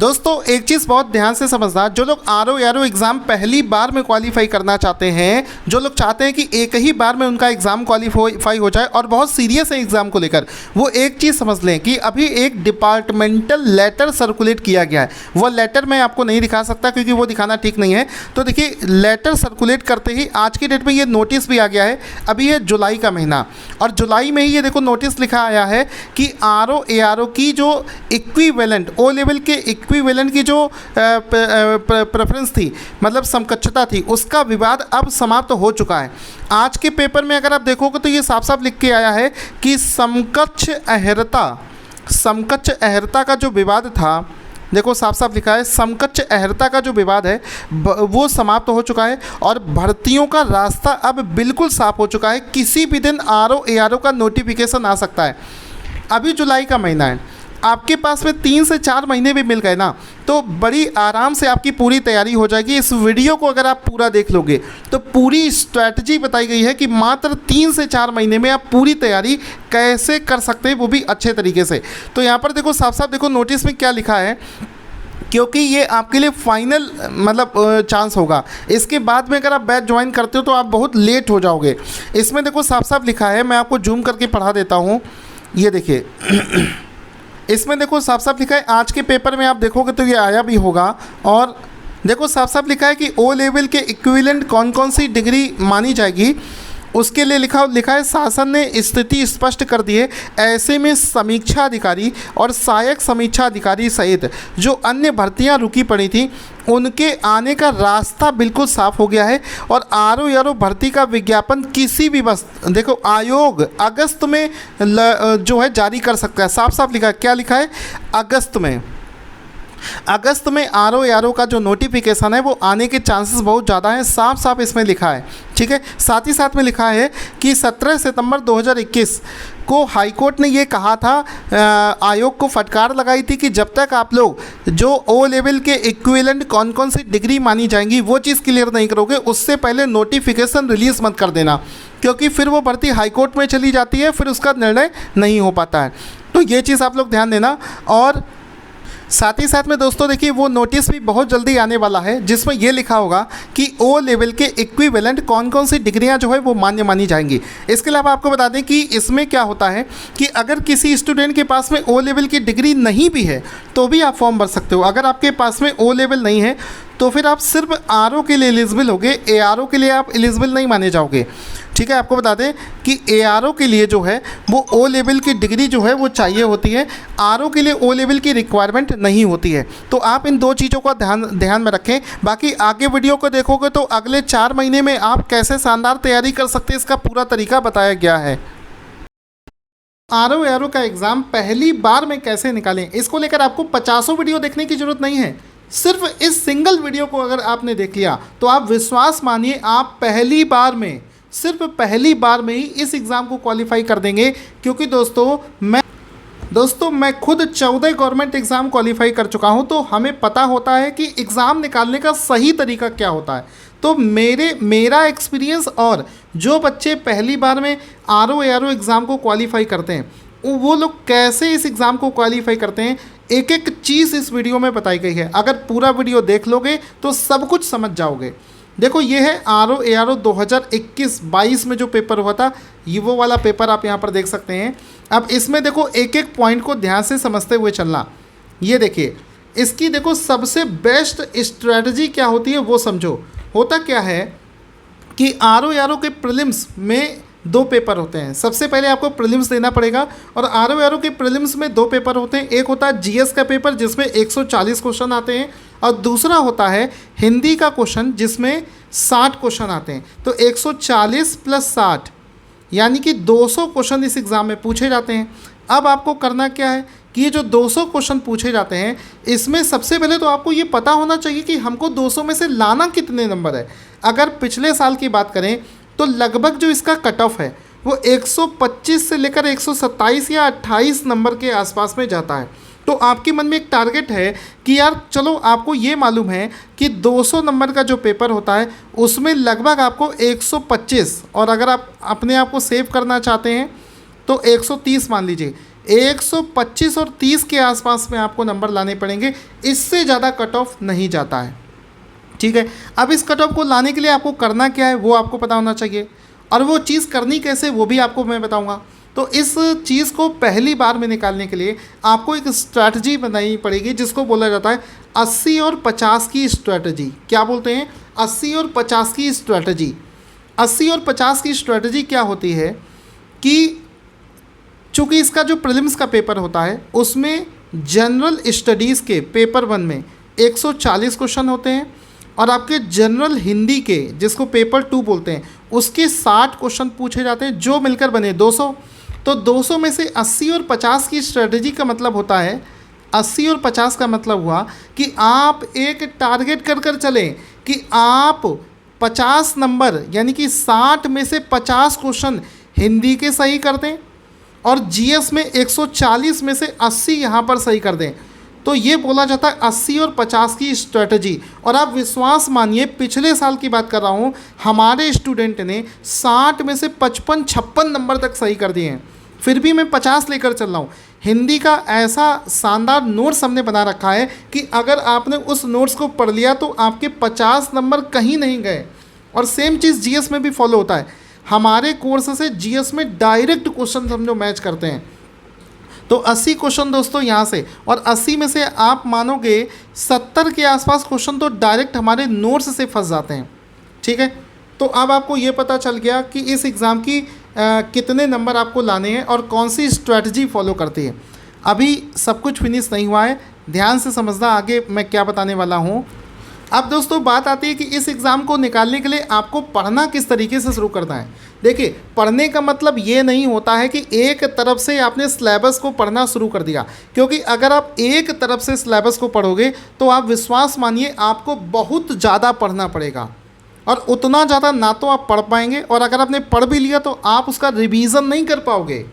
दोस्तों एक चीज़ बहुत ध्यान से समझना, जो लोग आरओ एआरओ एग्ज़ाम पहली बार में क्वालिफाई करना चाहते हैं, जो लोग चाहते हैं कि एक ही बार में उनका एग्ज़ाम क्वालिफाई हो जाए और बहुत सीरियस है एग्ज़ाम को लेकर, वो एक चीज़ समझ लें कि अभी एक डिपार्टमेंटल लेटर सर्कुलेट किया गया है। वो लेटर मैं आपको नहीं दिखा सकता क्योंकि वो दिखाना ठीक नहीं है। तो देखिए, लेटर सर्कुलेट करते ही आज की डेट में ये नोटिस भी आ गया है। अभी है जुलाई का महीना और जुलाई में ही ये देखो नोटिस लिखा आया है कि आरओ एआरओ की जो इक्विवेलेंट ओ लेवल के इक्विवेलेंट की जो प्रेफरेंस थी, मतलब समकक्षता थी, उसका विवाद अब समाप्त हो चुका है। आज के पेपर में अगर आप देखोगे तो ये साफ साफ लिख के आया है कि समकक्ष अहर्ता का जो विवाद था, देखो साफ साफ लिखा है, समकक्ष अहर्ता का जो विवाद है वो समाप्त हो चुका है और भर्तियों का रास्ता अब बिल्कुल साफ हो चुका है। किसी भी दिन आरओ एआरओ का नोटिफिकेशन आ सकता है। अभी जुलाई का महीना है, आपके पास में 3 से 4 महीने भी मिल गए ना, तो बड़ी आराम से आपकी पूरी तैयारी हो जाएगी। इस वीडियो को अगर आप पूरा देख लोगे तो पूरी स्ट्रैटेजी बताई गई है कि मात्र 3 से 4 महीने में आप पूरी तैयारी कैसे कर सकते हैं, वो भी अच्छे तरीके से। तो यहाँ पर देखो साफ साफ देखो नोटिस में क्या लिखा है, क्योंकि ये आपके लिए फाइनल मतलब चांस होगा। इसके बाद में अगर आप बैच ज्वाइन करते हो तो आप बहुत लेट हो जाओगे। इसमें देखो साफ साफ लिखा है, मैं आपको जूम करके पढ़ा देता हूँ। ये देखिए इसमें देखो साफ साफ लिखा है, आज के पेपर में आप देखोगे तो ये आया भी होगा। और देखो साफ साफ लिखा है कि ओ लेवल के इक्विवेलेंट कौन कौन सी डिग्री मानी जाएगी, उसके लिए लिखा है शासन ने स्थिति स्पष्ट कर दी है। ऐसे में समीक्षा अधिकारी और सहायक समीक्षा अधिकारी सहित जो अन्य भर्तियां रुकी पड़ी थी, उनके आने का रास्ता बिल्कुल साफ हो गया है। और आरओ एआरओ भर्ती का विज्ञापन किसी भी देखो आयोग अगस्त में जो है जारी कर सकता है। साफ साफ लिखा है, क्या लिखा है, अगस्त में आरओ एआरओ का जो नोटिफिकेशन है वो आने के चांसेस बहुत ज़्यादा हैं, साफ साफ इसमें लिखा है। ठीक है, साथ ही साथ में लिखा है कि 17 सितंबर 2021 को हाईकोर्ट ने ये कहा था, आयोग को फटकार लगाई थी कि जब तक आप लोग जो ओ लेवल के इक्विवेलेंट कौन कौन सी डिग्री मानी जाएंगी वो चीज़ क्लियर नहीं करोगे, उससे पहले नोटिफिकेशन रिलीज़ मत कर देना, क्योंकि फिर वो भर्ती हाईकोर्ट में चली जाती है, फिर उसका निर्णय नहीं हो पाता है। तो ये चीज़ आप लोग ध्यान देना। और साथ ही साथ में दोस्तों देखिए, वो नोटिस भी बहुत जल्दी आने वाला है जिसमें ये लिखा होगा कि ओ लेवल के इक्विवेलेंट कौन कौन सी डिग्रियां जो है वो मान्य मानी जाएंगी। इसके अलावा आपको बता दें कि इसमें क्या होता है कि अगर किसी स्टूडेंट के पास में ओ लेवल की डिग्री नहीं भी है तो भी आप फॉर्म भर सकते हो। अगर आपके पास में ओ लेवल नहीं है तो फिर आप सिर्फ आरओ के लिए एलिजिबल होगे, एआरओ के लिए आप एलिजिबल नहीं माने जाओगे। ठीक है, आपको बता दें कि एआरओ के लिए जो है वो ओ लेवल की डिग्री जो है वो चाहिए होती है, आरओ के लिए ओ लेवल की रिक्वायरमेंट नहीं होती है। तो आप इन 2 चीज़ों का ध्यान में रखें। बाकी आगे वीडियो को देखोगे तो अगले 4 महीने में आप कैसे शानदार तैयारी कर सकते हैं इसका पूरा तरीका बताया गया है। आरओ एआरओ का एग्ज़ाम पहली बार में कैसे निकालें, इसको लेकर आपको 50 वीडियो देखने की ज़रूरत नहीं है। सिर्फ इस सिंगल वीडियो को अगर आपने देख लिया तो आप विश्वास मानिए आप पहली बार में, सिर्फ पहली बार में ही इस एग्ज़ाम को क्वालिफाई कर देंगे। क्योंकि दोस्तों मैं खुद 14 गवर्नमेंट एग्ज़ाम क्वालिफाई कर चुका हूं, तो हमें पता होता है कि एग्ज़ाम निकालने का सही तरीका क्या होता है। तो मेरा एक्सपीरियंस, और जो बच्चे पहली बार में आरओ एआरओ एग्ज़ाम को क्वालिफाई करते हैं वो लोग कैसे इस एग्ज़ाम को क्वालिफाई करते हैं, एक एक चीज़ इस वीडियो में बताई गई है। अगर पूरा वीडियो देख लोगे तो सब कुछ समझ जाओगे। देखो ये है आरओ एआरओ 2021-22 में जो पेपर हुआ था, ये वो वाला पेपर आप यहाँ पर देख सकते हैं। अब इसमें देखो एक एक पॉइंट को ध्यान से समझते हुए चलना। ये देखिए, इसकी देखो सबसे बेस्ट स्ट्रेटजी क्या होती है वो समझो। होता क्या है कि आरओ एआरओ के प्रीलिम्स में 2 पेपर होते हैं। सबसे पहले आपको प्रीलिम्स देना पड़ेगा, और आरओ एआरओ के प्रीलिम्स में 2 पेपर होते हैं। एक होता है जीएस का पेपर जिसमें 140 क्वेश्चन आते हैं, और दूसरा होता है हिंदी का क्वेश्चन जिसमें 60 क्वेश्चन आते हैं। तो 140 + 60 यानी कि 200 क्वेश्चन इस एग्ज़ाम में पूछे जाते हैं। अब आपको करना क्या है कि ये जो 200 क्वेश्चन पूछे जाते हैं, इसमें सबसे पहले तो आपको ये पता होना चाहिए कि हमको 200 में से लाना कितने नंबर है। अगर पिछले साल की बात करें तो लगभग जो इसका कट ऑफ है वो 125 से लेकर 127 या 28 नंबर के आसपास में जाता है। तो आपके मन में एक टारगेट है कि यार चलो, आपको ये मालूम है कि 200 नंबर का जो पेपर होता है उसमें लगभग आपको 125, और अगर आप अपने आप को सेव करना चाहते हैं तो 130 मान लीजिए, 125 और 30 के आसपास में आपको नंबर लाने पड़ेंगे, इससे ज़्यादा कट ऑफ नहीं जाता है। ठीक है, अब इस कट ऑफ को लाने के लिए आपको करना क्या है वो आपको पता होना चाहिए, और वो चीज़ करनी कैसे वो भी आपको मैं बताऊंगा। तो इस चीज़ को पहली बार में निकालने के लिए आपको एक स्ट्रैटेजी बनानी पड़ेगी, जिसको बोला जाता है 80 और 50 की स्ट्रैटेजी। क्या बोलते हैं? 80 और 50 की स्ट्रैटेजी। 80 और 50 की स्ट्रैटेजी क्या होती है कि चूँकि इसका जो प्रीलिम्स का पेपर होता है उसमें जनरल स्टडीज़ के पेपर 1 में 140 क्वेश्चन होते हैं, और आपके जनरल हिंदी के, जिसको पेपर 2 बोलते हैं, उसके 60 क्वेश्चन पूछे जाते हैं, जो मिलकर बने 200। तो 200 में से 80 और 50 की स्ट्रेटजी का मतलब होता है, 80 और 50 का मतलब हुआ कि आप एक टारगेट कर कर चलें कि आप 50 नंबर यानी कि 60 में से 50 क्वेश्चन हिंदी के सही कर दें, और जीएस में 140 में से 80 यहाँ पर सही कर दें। तो ये बोला जाता है 80 और 50 की स्ट्रेटजी। और आप विश्वास मानिए, पिछले साल की बात कर रहा हूँ, हमारे स्टूडेंट ने 60 में से 55-56 नंबर तक सही कर दिए हैं, फिर भी मैं 50 लेकर चल रहा हूँ। हिंदी का ऐसा शानदार नोट्स हमने बना रखा है कि अगर आपने उस नोट्स को पढ़ लिया तो आपके 50 नंबर कहीं नहीं गए। और सेम चीज़ जीएस में भी फॉलो होता है। हमारे कोर्स से जीएस में डायरेक्ट क्वेश्चन हम जो मैच करते हैं, तो 80 क्वेश्चन दोस्तों यहाँ से, और 80 में से आप मानोगे 70 के आसपास क्वेश्चन तो डायरेक्ट हमारे नोट्स से फंस जाते हैं। ठीक है, तो अब आपको ये पता चल गया कि इस एग्ज़ाम की कितने नंबर आपको लाने हैं और कौन सी स्ट्रैटेजी फॉलो करती है। अभी सब कुछ फिनिश नहीं हुआ है, ध्यान से समझना आगे मैं क्या बताने वाला हूँ। अब दोस्तों बात आती है कि इस एग्ज़ाम को निकालने के लिए आपको पढ़ना किस तरीके से शुरू करना है। देखिए, पढ़ने का मतलब ये नहीं होता है कि एक तरफ से आपने सिलेबस को पढ़ना शुरू कर दिया, क्योंकि अगर आप एक तरफ से सिलेबस को पढ़ोगे तो आप विश्वास मानिए आपको बहुत ज़्यादा पढ़ना पड़ेगा, और उतना ज़्यादा ना तो आप पढ़ पाएंगे, और अगर आपने पढ़ भी लिया तो आप उसका रिवीजन नहीं कर पाओगे।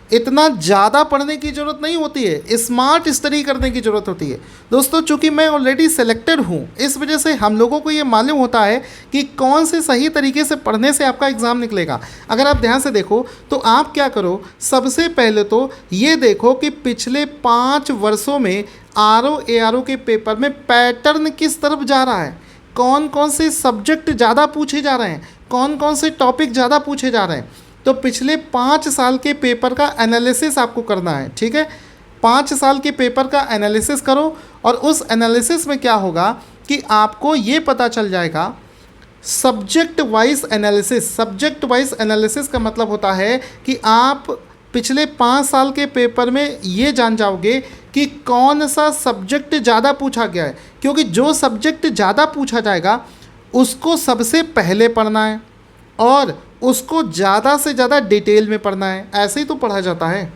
इतना ज़्यादा पढ़ने की ज़रूरत नहीं होती है, स्मार्ट स्टडी करने की ज़रूरत होती है। दोस्तों, चूँकि मैं ऑलरेडी सेलेक्टेड हूँ, इस वजह से हम लोगों को ये मालूम होता है कि कौन से सही तरीके से पढ़ने से आपका एग्ज़ाम निकलेगा। अगर आप ध्यान से देखो तो आप क्या करो, सबसे पहले तो ये देखो कि पिछले 5 वर्षों में आरओ एआरओ के पेपर में पैटर्न किस तरफ जा रहा है, कौन कौन से सब्जेक्ट ज़्यादा पूछे जा रहे हैं, कौन कौन से टॉपिक ज़्यादा पूछे जा रहे हैं। तो पिछले 5 साल के पेपर का एनालिसिस आपको करना है। ठीक है, 5 साल के पेपर का एनालिसिस करो, और उस एनालिसिस में क्या होगा कि आपको ये पता चल जाएगा subject wise analysis. Subject wise analysis का मतलब होता है कि आप पिछले 5 साल के पेपर में ये जान जाओगे कि कौन सा सब्जेक्ट ज़्यादा पूछा गया है, क्योंकि जो सब्जेक्ट ज़्यादा पूछा जाएगा उसको सबसे पहले पढ़ना है और उसको ज़्यादा से ज़्यादा डिटेल में पढ़ना है। ऐसे ही तो पढ़ा जाता है।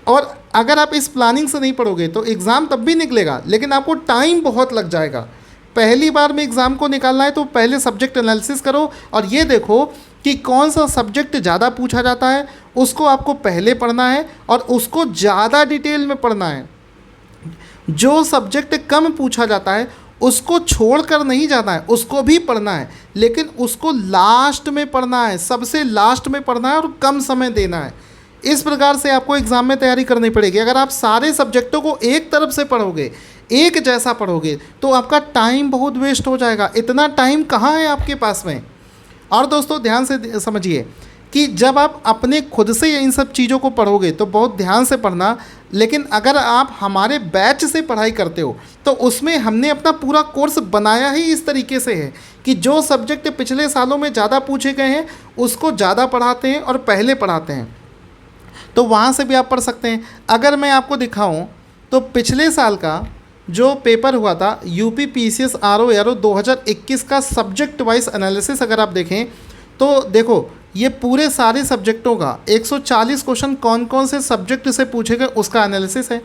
और अगर आप इस प्लानिंग से नहीं पढ़ोगे तो एग्ज़ाम तब भी निकलेगा, लेकिन आपको टाइम बहुत लग जाएगा। पहली बार में एग्ज़ाम को निकालना है तो पहले सब्जेक्ट एनालिसिस करो, और ये देखो कि कौन सा सब्जेक्ट ज़्यादा पूछा जाता है, उसको आपको पहले पढ़ना है और उसको ज़्यादा डिटेल में पढ़ना है। जो सब्जेक्ट कम पूछा जाता है उसको छोड़कर नहीं जाना है, उसको भी पढ़ना है, लेकिन उसको लास्ट में पढ़ना है, सबसे लास्ट में पढ़ना है और कम समय देना है। इस प्रकार से आपको एग्ज़ाम में तैयारी करनी पड़ेगी। अगर आप सारे सब्जेक्टों को एक तरफ से पढ़ोगे, एक जैसा पढ़ोगे, तो आपका टाइम बहुत वेस्ट हो जाएगा। इतना टाइम कहाँ है आपके पास में। और दोस्तों ध्यान से समझिए कि जब आप अपने खुद से इन सब चीज़ों को पढ़ोगे तो बहुत ध्यान से पढ़ना, लेकिन अगर आप हमारे बैच से पढ़ाई करते हो तो उसमें हमने अपना पूरा कोर्स बनाया ही इस तरीके से है कि जो सब्जेक्ट पिछले सालों में ज़्यादा पूछे गए हैं उसको ज़्यादा पढ़ाते हैं और पहले पढ़ाते हैं। तो वहाँ से भी आप पढ़ सकते हैं। अगर मैं आपको दिखाऊं तो पिछले साल का जो पेपर हुआ था यूपी पीसीएस आरओ एआरओ 2021 का सब्जेक्ट वाइज एनालिसिस अगर आप देखें तो देखो ये पूरे सारे सब्जेक्टों का 140 क्वेश्चन कौन कौन से सब्जेक्ट से पूछे गए उसका एनालिसिस है।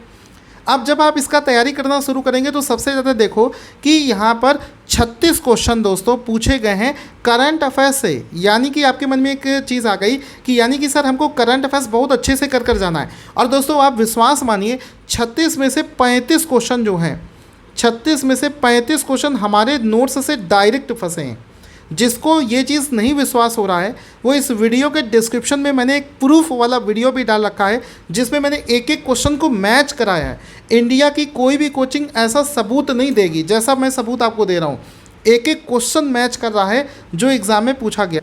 अब जब आप इसका तैयारी करना शुरू करेंगे तो सबसे ज़्यादा देखो कि यहाँ पर 36 क्वेश्चन दोस्तों पूछे गए हैं करंट अफेयर्स से। यानी कि आपके मन में एक चीज़ आ गई कि यानी कि सर हमको करंट अफेयर्स बहुत अच्छे से कर जाना है। और दोस्तों आप विश्वास मानिए 36 में से 35 क्वेश्चन जो हैं, 36 में से 35 क्वेश्चन हमारे नोट्स से डायरेक्ट फंसे हैं। जिसको ये चीज़ नहीं विश्वास हो रहा है वो इस वीडियो के डिस्क्रिप्शन में मैंने एक प्रूफ वाला वीडियो भी डाल रखा है, जिसमें मैंने एक एक क्वेश्चन को मैच कराया है। इंडिया की कोई भी कोचिंग ऐसा सबूत नहीं देगी जैसा मैं सबूत आपको दे रहा हूँ। एक एक क्वेश्चन मैच कर रहा है जो एग्ज़ाम में पूछा गया।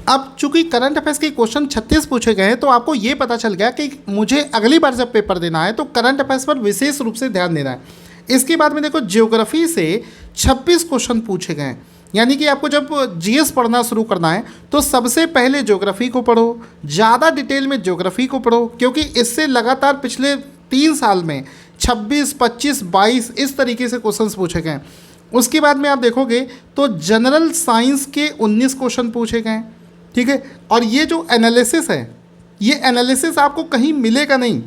अब चूंकि करंट अफेयर्स के क्वेश्चन 36 पूछे गए हैं, तो आपको ये पता चल गया कि मुझे अगली बार जब पेपर देना है तो करंट अफेयर्स पर विशेष रूप से ध्यान देना है। इसके बाद में देखो ज्योग्राफी से 26 क्वेश्चन पूछे गए हैं, यानी कि आपको जब जीएस पढ़ना शुरू करना है तो सबसे पहले ज्योग्राफी को पढ़ो, ज़्यादा डिटेल में ज्योग्राफी को पढ़ो, क्योंकि इससे लगातार पिछले 3 साल में 26, 25, 22 इस तरीके से क्वेश्चंस पूछे गए हैं। उसके बाद में आप देखोगे तो जनरल साइंस के 19 क्वेश्चन पूछे गए हैं, ठीक है। और ये जो एनालिसिस है, ये एनालिसिस आपको कहीं मिलेगा नहीं।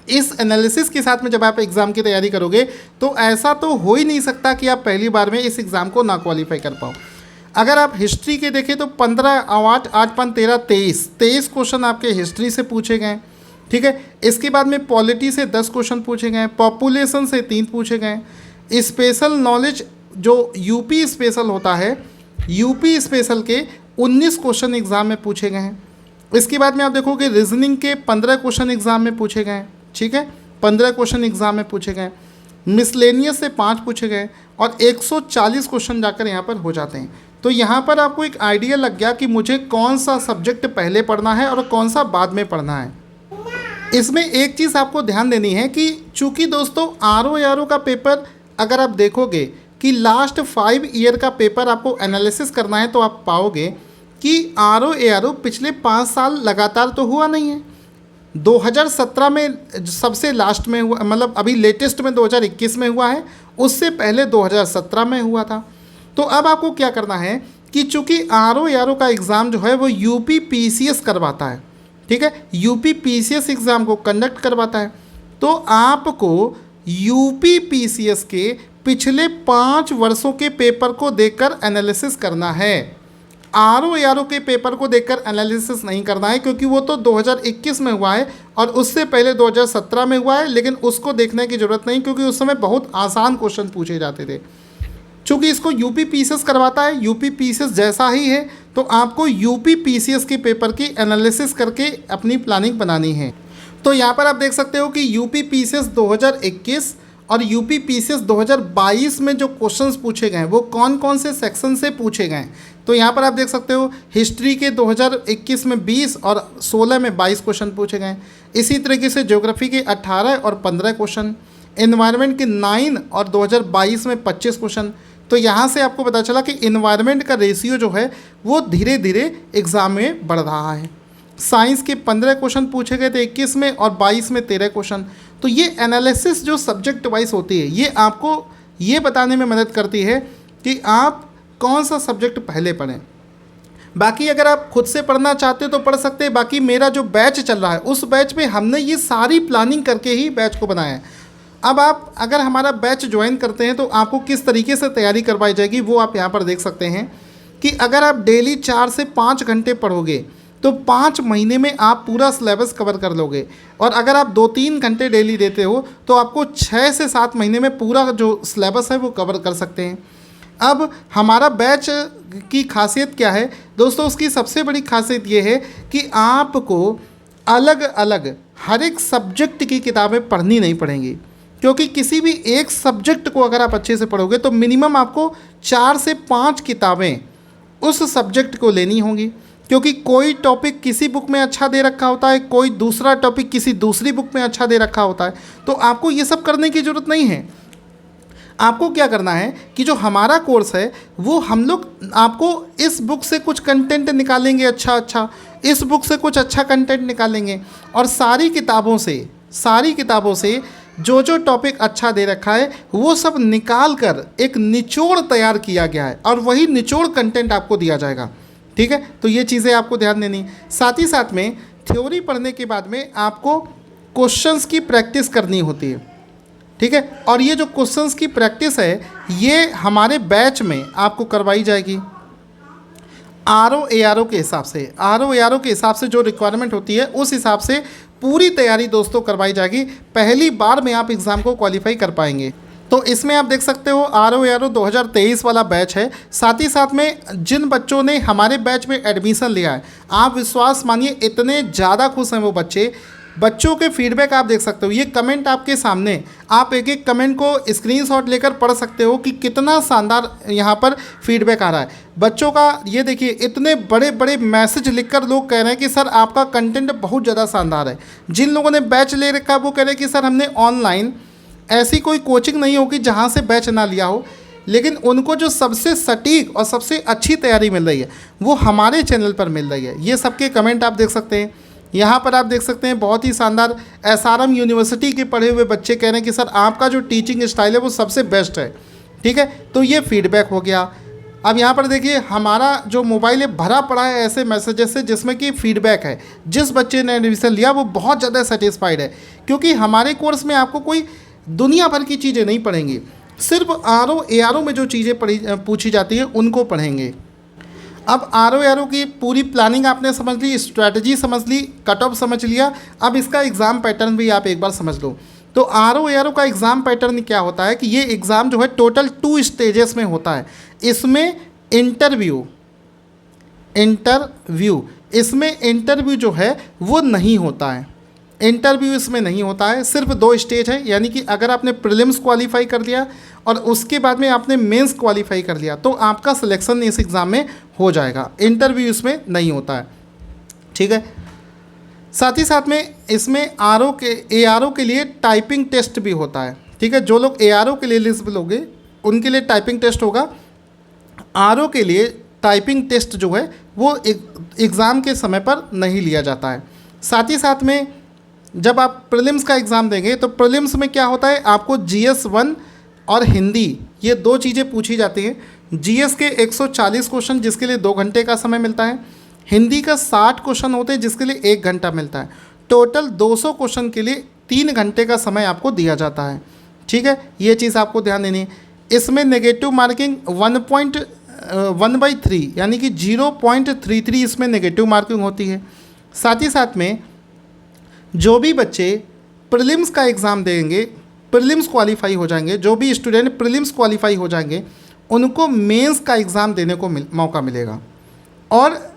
इस एनालिसिस के साथ में जब आप एग्ज़ाम की तैयारी करोगे तो ऐसा तो हो ही नहीं सकता कि आप पहली बार में इस एग्ज़ाम को ना क्वालिफाई कर पाओ। अगर आप हिस्ट्री के देखें तो 15, 8, 8, 5, 13, 23 क्वेश्चन आपके हिस्ट्री से पूछे गए, ठीक है। इसके बाद में पॉलिटी से 10 क्वेश्चन पूछे गए, पॉपुलेशन से 3 पूछे गए। स्पेशल नॉलेज जो यूपी स्पेशल होता है, यूपी स्पेशल के 19 क्वेश्चन एग्ज़ाम में पूछे गए हैं। इसके बाद में आप देखोगे रीजनिंग के 15 क्वेश्चन एग्ज़ाम में पूछे गए, ठीक है, 15 क्वेश्चन एग्ज़ाम में पूछे गए। मिसलेनियस से 5 पूछे गए और 140 क्वेश्चन जाकर यहाँ पर हो जाते हैं। तो यहाँ पर आपको एक आइडिया लग गया कि मुझे कौन सा सब्जेक्ट पहले पढ़ना है और कौन सा बाद में पढ़ना है। इसमें एक चीज़ आपको ध्यान देनी है कि चूँकि दोस्तों RO का पेपर अगर आप देखोगे कि लास्ट 5 ईयर का पेपर आपको एनालिसिस करना है तो आप पाओगे कि RO पिछले 5 साल लगातार तो हुआ नहीं है। 2017 में सबसे लास्ट में हुआ, मतलब अभी लेटेस्ट में 2021 में हुआ है, उससे पहले 2017 में हुआ था। तो अब आपको क्या करना है कि चूँकि RO का एग्ज़ाम जो है वो यूपी PCS करवाता है, ठीक है, यूपी PCS एग्ज़ाम को कंडक्ट करवाता है। तो आपको यूपी PCS के पिछले 5 वर्षों के पेपर को देखकर एनालिसिस करना है। RO के पेपर को देखकर एनालिसिस नहीं करना है, क्योंकि वो तो 2021 में हुआ है और उससे पहले 2017 में हुआ है, लेकिन उसको देखने की ज़रूरत नहीं क्योंकि उस समय बहुत आसान क्वेश्चन पूछे जाते थे। चूँकि इसको यूपी PCS करवाता है, यूपी PCS जैसा ही है, तो आपको यूपी PCS के पेपर की एनालिसिस करके अपनी प्लानिंग बनानी है। तो यहाँ पर आप देख सकते हो कि यूपी PCS 2021 और यूपी PCS 2022 में जो क्वेश्चंस पूछे गए वो कौन कौन से सेक्शन से पूछे गए। तो यहाँ पर आप देख सकते हो हिस्ट्री के 2021 में 20 और 16 में 22 क्वेश्चन पूछे गए। इसी तरीके से ज्योग्राफी के 18 और 15 क्वेश्चन, एनवायरनमेंट के 9 और 2022 में 25 क्वेश्चन। तो यहाँ से आपको पता चला कि एनवायरनमेंट का रेशियो जो है वो धीरे धीरे एग्ज़ाम में बढ़ रहा है। साइंस के 15 क्वेश्चन पूछे गए थे 21 में और 22 में 13 क्वेश्चन। तो ये एनालिसिस जो सब्जेक्ट वाइज होती है ये आपको ये बताने में मदद करती है कि आप कौन सा सब्जेक्ट पहले पढ़ें। बाकी अगर आप खुद से पढ़ना चाहते हो तो पढ़ सकते हैं। बाकी मेरा जो बैच चल रहा है उस बैच में हमने ये सारी प्लानिंग करके ही बैच को बनाया है। अब आप अगर हमारा बैच ज्वाइन करते हैं तो आपको किस तरीके से तैयारी करवाई जाएगी वो आप यहाँ पर देख सकते हैं कि अगर आप डेली 4 से 5 घंटे पढ़ोगे तो 5 महीने में आप पूरा सिलेबस कवर कर लोगे, और अगर आप 2-3 घंटे डेली देते हो तो आपको 6 से 7 महीने में पूरा जो सिलेबस है वो कवर कर सकते हैं। अब हमारा बैच की खासियत क्या है दोस्तों? उसकी सबसे बड़ी खासियत ये है कि आपको अलग अलग हर एक सब्जेक्ट की किताबें पढ़नी नहीं पड़ेंगी, क्योंकि किसी भी एक सब्जेक्ट को अगर आप अच्छे से पढ़ोगे तो मिनिमम आपको 4 से 5 किताबें उस सब्जेक्ट को लेनी होंगी, क्योंकि कोई टॉपिक किसी बुक में अच्छा दे रखा होता है, कोई दूसरा टॉपिक किसी दूसरी बुक में अच्छा दे रखा होता है। तो आपको ये सब करने की ज़रूरत नहीं है। आपको क्या करना है कि जो हमारा कोर्स है वो हम लोग आपको इस बुक से कुछ कंटेंट निकालेंगे, अच्छा इस बुक से कुछ अच्छा कंटेंट निकालेंगे, और सारी किताबों से जो जो टॉपिक अच्छा दे रखा है वो सब निकाल कर एक निचोड़ तैयार किया गया है और वही निचोड़ कंटेंट आपको दिया जाएगा, ठीक है। तो ये चीज़ें आपको ध्यान देनी। साथ ही साथ में थ्योरी पढ़ने के बाद में आपको क्वेश्चंस की प्रैक्टिस करनी होती है, ठीक है। और ये जो क्वेश्चंस की प्रैक्टिस है ये हमारे बैच में आपको करवाई जाएगी RO के हिसाब से। RO के हिसाब से जो रिक्वायरमेंट होती है उस हिसाब से पूरी तैयारी दोस्तों करवाई जाएगी। पहली बार में आप एग्ज़ाम को क्वालिफाई कर पाएंगे। तो इसमें आप देख सकते हो RO 2023 वाला बैच है। साथ ही साथ में जिन बच्चों ने हमारे बैच में एडमिशन लिया है, आप विश्वास मानिए इतने ज़्यादा खुश हैं वो बच्चों के फीडबैक आप देख सकते हो। ये कमेंट आपके सामने, आप एक एक कमेंट को स्क्रीनशॉट लेकर पढ़ सकते हो कि कितना शानदार यहाँ पर फीडबैक आ रहा है बच्चों का। ये देखिए इतने बड़े बड़े मैसेज लिखकर लोग कह रहे हैं कि सर आपका कंटेंट बहुत ज़्यादा शानदार है। जिन लोगों ने बैच ले रखा है वो कह रहे हैं कि सर हमने ऑनलाइन ऐसी कोई कोचिंग नहीं होगी जहाँ से बैच ना लिया हो, लेकिन उनको जो सबसे सटीक और सबसे अच्छी तैयारी मिल रही है वो हमारे चैनल पर मिल रही है। ये सबके कमेंट आप देख सकते हैं। यहाँ पर आप देख सकते हैं बहुत ही शानदार SRM यूनिवर्सिटी के पढ़े हुए बच्चे कह रहे हैं कि सर आपका जो टीचिंग स्टाइल है वो सबसे बेस्ट है। ठीक है, तो ये फीडबैक हो गया। अब यहाँ पर देखिए हमारा जो मोबाइल है भरा पड़ा है ऐसे मैसेजेस से जिसमें कि फीडबैक है। जिस बच्चे ने एडमिशन लिया वो बहुत ज़्यादा सेटिस्फाइड है, क्योंकि हमारे कोर्स में आपको कोई दुनिया भर की चीज़ें नहीं पढ़ेंगी, सिर्फ RO ARO में जो चीज़ें पूछी जाती हैं उनको पढ़ेंगे। अब RO ARO की पूरी प्लानिंग आपने समझ ली, स्ट्रैटेजी समझ ली, कट ऑफ समझ लिया। अब इसका एग्ज़ाम पैटर्न भी आप एक बार समझ लो। तो RO ARO का एग्ज़ाम पैटर्न क्या होता है कि ये एग्ज़ाम जो है टोटल 2 स्टेजेस में होता है। इसमें इंटरव्यू इसमें इंटरव्यू जो है वो नहीं होता है। इंटरव्यू इसमें नहीं होता है, सिर्फ 2 स्टेज है। यानी कि अगर आपने प्रीलिम्स क्वालिफाई कर लिया और उसके बाद में आपने मेंस क्वालिफाई कर लिया तो आपका सिलेक्शन इस एग्ज़ाम में हो जाएगा। इंटरव्यू इसमें नहीं होता है। ठीक है, साथ ही साथ में इसमें ARO के लिए टाइपिंग टेस्ट भी होता है। ठीक है, जो लोग ARO के लिए एलिजिबल होंगे उनके लिए टाइपिंग टेस्ट होगा। RO के लिए टाइपिंग टेस्ट जो है वो एग्ज़ाम के समय पर नहीं लिया जाता है। साथ ही साथ में जब आप प्रीलिम्स का एग्ज़ाम देंगे तो प्रीलिम्स में क्या होता है, आपको GS 1 और हिंदी ये 2 चीज़ें पूछी जाती हैं। GS के 140 क्वेश्चन जिसके लिए 2 घंटे का समय मिलता है, हिंदी का 60 क्वेश्चन होते हैं जिसके लिए 1 घंटा मिलता है। टोटल 200 क्वेश्चन के लिए 3 घंटे का समय आपको दिया जाता है। ठीक है, ये चीज़ आपको ध्यान देनी है। इसमें नेगेटिव मार्किंग 1/3 यानी कि 0.33 इसमें नेगेटिव मार्किंग होती है। साथ ही साथ में जो भी बच्चे प्रीलिम्स का एग्ज़ाम देंगे, प्रीलिम्स क्वालिफाई हो जाएंगे, जो भी स्टूडेंट प्रीलिम्स क्वालिफाई हो जाएंगे उनको मेंस का एग्ज़ाम देने को मौका मिलेगा। और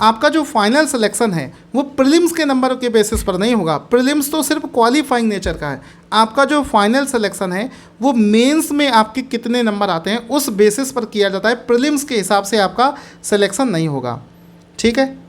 आपका जो फाइनल सिलेक्शन है वो प्रीलिम्स के नंबर के बेसिस पर नहीं होगा। प्रीलिम्स तो सिर्फ क्वालिफाइंग नेचर का है। आपका जो फाइनल सिलेक्शन है वो मेंस में आपके कितने नंबर आते हैं उस बेसिस पर किया जाता है। प्रीलिम्स के हिसाब से आपका सिलेक्शन नहीं होगा। ठीक है,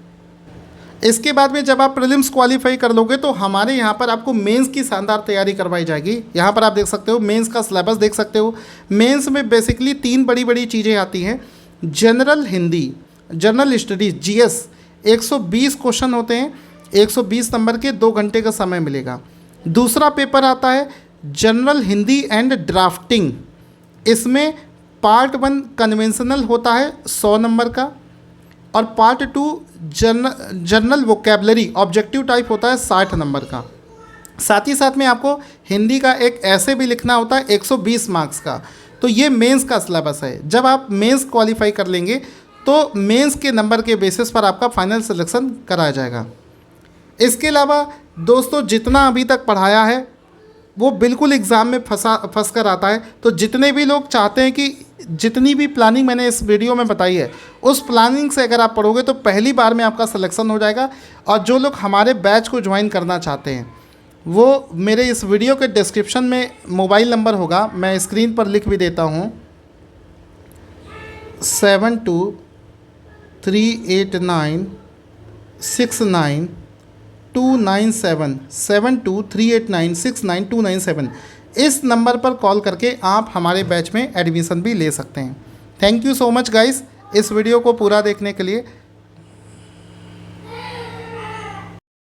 इसके बाद में जब आप प्रीलिम्स क्वालिफाई कर लोगे तो हमारे यहाँ पर आपको मेंस की शानदार तैयारी करवाई जाएगी। यहाँ पर आप देख सकते हो मेंस का सिलेबस देख सकते हो। मेंस में बेसिकली 3 बड़ी बड़ी चीज़ें आती हैं। General Hindi, general studies GS 120 question होते हैं, 120 नंबर के 2 घंटे का समय मिलेगा। दूसरा पेपर आता है जनरल हिंदी एंड ड्राफ्टिंग। इसमें पार्ट 1 कन्वेंशनल होता है 100 नंबर का, और part 2 general vocabulary objective type होता है 60 नंबर का। साथ ही साथ में आपको हिंदी का एक ऐसे भी लिखना होता है 120 मार्क्स का। तो ये मेंस का सिलेबस है। जब आप मेंस क्वालिफाई कर लेंगे तो मेंस के नंबर के बेसिस पर आपका फाइनल सिलेक्शन कराया जाएगा। इसके अलावा दोस्तों जितना अभी तक पढ़ाया है वो बिल्कुल एग्ज़ाम में फंस कर आता है। तो जितने भी लोग चाहते हैं कि जितनी भी प्लानिंग मैंने इस वीडियो में बताई है उस प्लानिंग से अगर आप पढ़ोगे तो पहली बार में आपका सिलेक्शन हो जाएगा। और जो लोग हमारे बैच को ज्वाइन करना चाहते हैं वो मेरे इस वीडियो के डिस्क्रिप्शन में मोबाइल नंबर होगा, मैं स्क्रीन पर लिख भी देता हूँ 7238969297 इस नंबर पर कॉल करके आप हमारे बैच में एडमिशन भी ले सकते हैं। Thank you so much guys इस वीडियो को पूरा देखने के लिए।